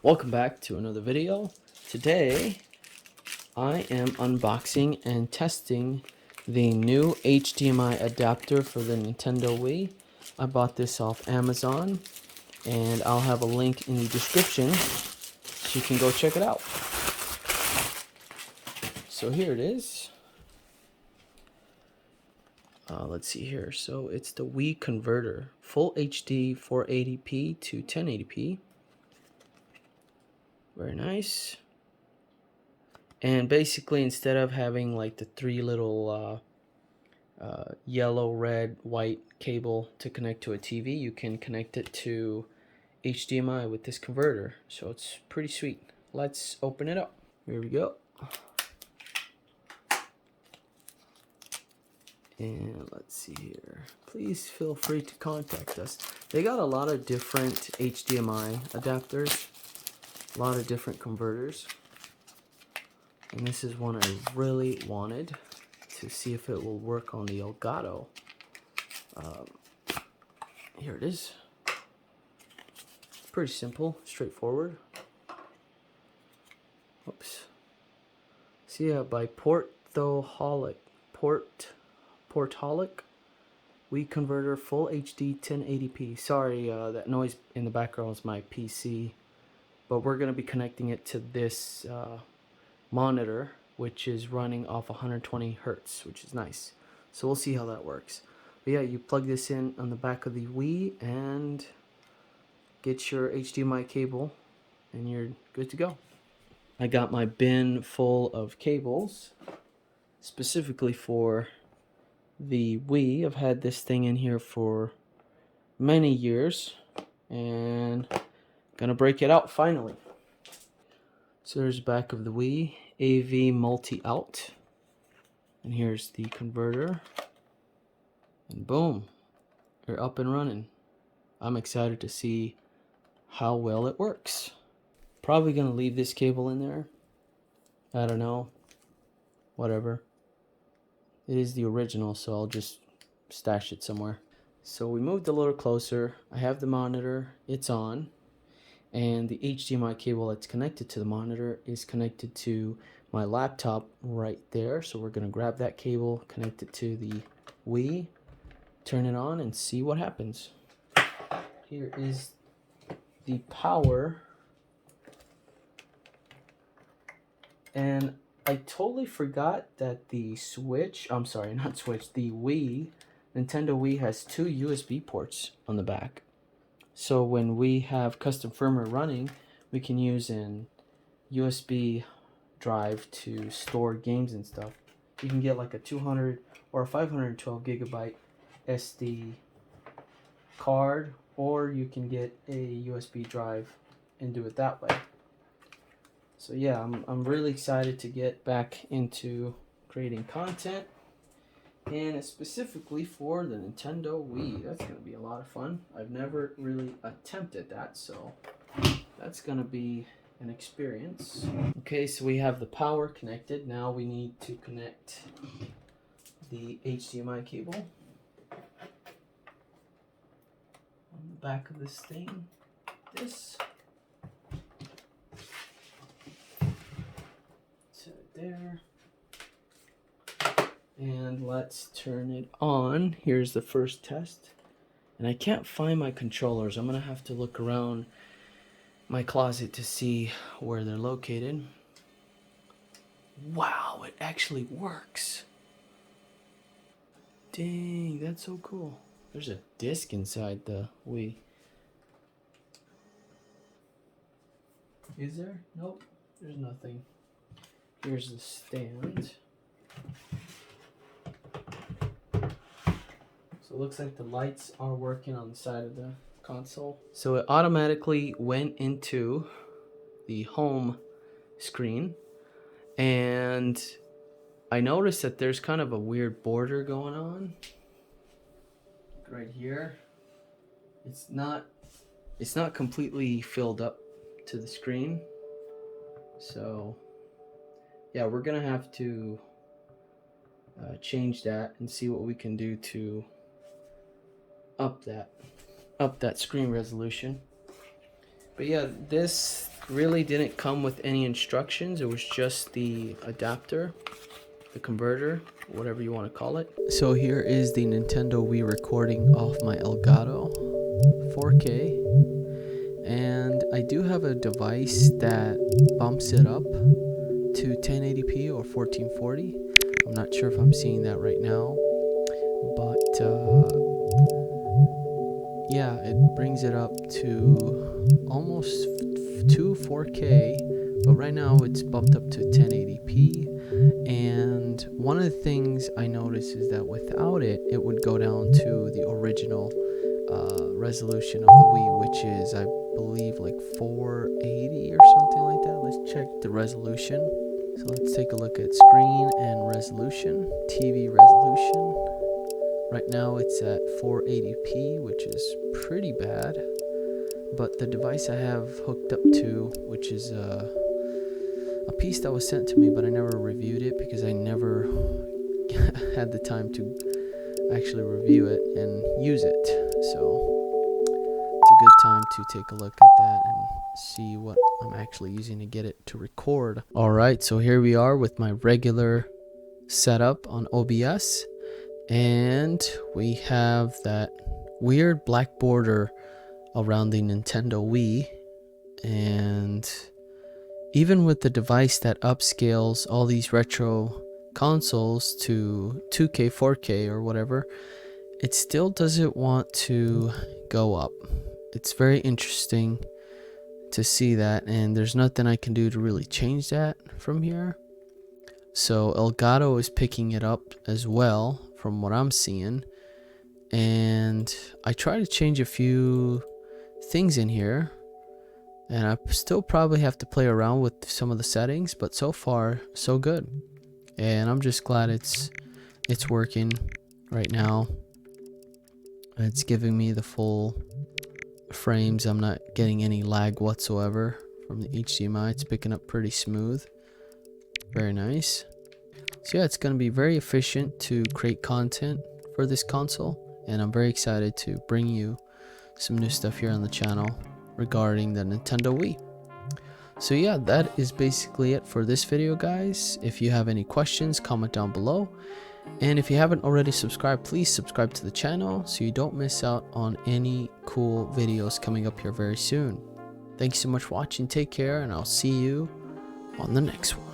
Welcome back to another video. Today I am unboxing and testing the new HDMI adapter for the Nintendo Wii. I bought this off Amazon and I'll have a link in the description so you can go check it out. So here it is. Let's see here. So it's the Wii converter, full HD 480p to 1080p. Very nice. And basically, instead of having like the three little yellow, red, white cable to connect to a TV, you can connect it to HDMI with this converter. So it's pretty sweet. Let's open it up. Here we go. And let's see here. Please feel free to contact us. They got a lot of different HDMI adapters, a lot of different converters. And this is one I really wanted to see if it will work on the Elgato. Here it is. Pretty simple, straightforward. Oops. See, by Portholic Wii converter, full HD 1080p. Sorry, that noise in the background is my PC, but we're gonna be connecting it to this monitor, which is running off 120 hertz, which is nice. So we'll see how that works. But yeah, you plug this in on the back of the Wii and get your HDMI cable and you're good to go. I got my bin full of cables specifically for the Wii. I've had this thing in here for many years and gonna break it out finally. So there's the back of the Wii, AV multi-out, and here's the converter, and boom, you're up and running. I'm excited to see how well it works. Probably gonna leave this cable in there. I don't know, whatever. It is the original, so I'll just stash it somewhere. So we moved a little closer. I have the monitor, it's on. And the HDMI cable that's connected to the monitor is connected to my laptop right there. So we're going to grab that cable, connect it to the Wii, turn it on, and see what happens. Here is the power. And I totally forgot that the Switch, I'm sorry, not Switch, the Wii, Nintendo Wii has two USB ports on the back. So when we have custom firmware running, we can use an USB drive to store games and stuff. You can get like a 200 or a 512 gigabyte SD card, or you can get a USB drive and do it that way. So yeah, I'm really excited to get back into creating content, and it's specifically for the Nintendo Wii. That's going to be a lot of fun. I've never really attempted that, so that's going to be an experience. Okay, so we have the power connected. Now we need to connect the HDMI cable on the back of this thing. This. Set it there. And let's turn it on. Here's the first test. And I can't find my controllers. I'm going to have to look around my closet to see where they're located. Wow, it actually works. Dang, that's so cool. There's a disc inside the Wii. Is there? Nope, there's nothing. Here's the stand. So it looks like the lights are working on the side of the console. So it automatically went into the home screen, and I noticed that there's kind of a weird border going on right here. It's not completely filled up to the screen. So yeah, we're gonna have to change that and see what we can do to up that screen resolution. But yeah, this really didn't come with any instructions. It was just the adapter, the converter, whatever you want to call it. So here is the Nintendo Wii recording off my Elgato 4K, and I do have a device that bumps it up to 1080p or 1440. I'm not sure if I'm seeing that right now, but yeah, it brings it up to almost to 4K, but right now it's bumped up to 1080p. And one of the things I noticed is that without it, it would go down to the original resolution of the Wii, which is, I believe, like 480 or something like that. Let's check the resolution. So let's take a look at screen and resolution, TV resolution. Right now it's at 480p, which is pretty bad. But the device I have hooked up to, which is a piece that was sent to me, but I never reviewed it because I never had the time to actually review it and use it. So it's a good time to take a look at that and see what I'm actually using to get it to record. Alright, so here we are with my regular setup on OBS, and we have that weird black border around the Nintendo Wii, and even with the device that upscales all these retro consoles to 2K, 4K or whatever, it still doesn't want to go up. It's very interesting to see that, and there's nothing I can do to really change that from here. So Elgato is picking it up as well from what I'm seeing, and I try to change a few things in here, and I still probably have to play around with some of the settings, but so far so good, and I'm just glad it's working right now. It's giving me the full frames. I'm not getting any lag whatsoever from the HDMI. It's picking up pretty smooth. Very nice. So yeah, it's going to be very efficient to create content for this console, and I'm very excited to bring you some new stuff here on the channel regarding the Nintendo Wii. So yeah, that is basically it for this video, guys. If you have any questions, comment down below, and if you haven't already subscribed, please subscribe to the channel so you don't miss out on any cool videos coming up here very soon. Thank you so much for watching. Take care, and I'll see you on the next one.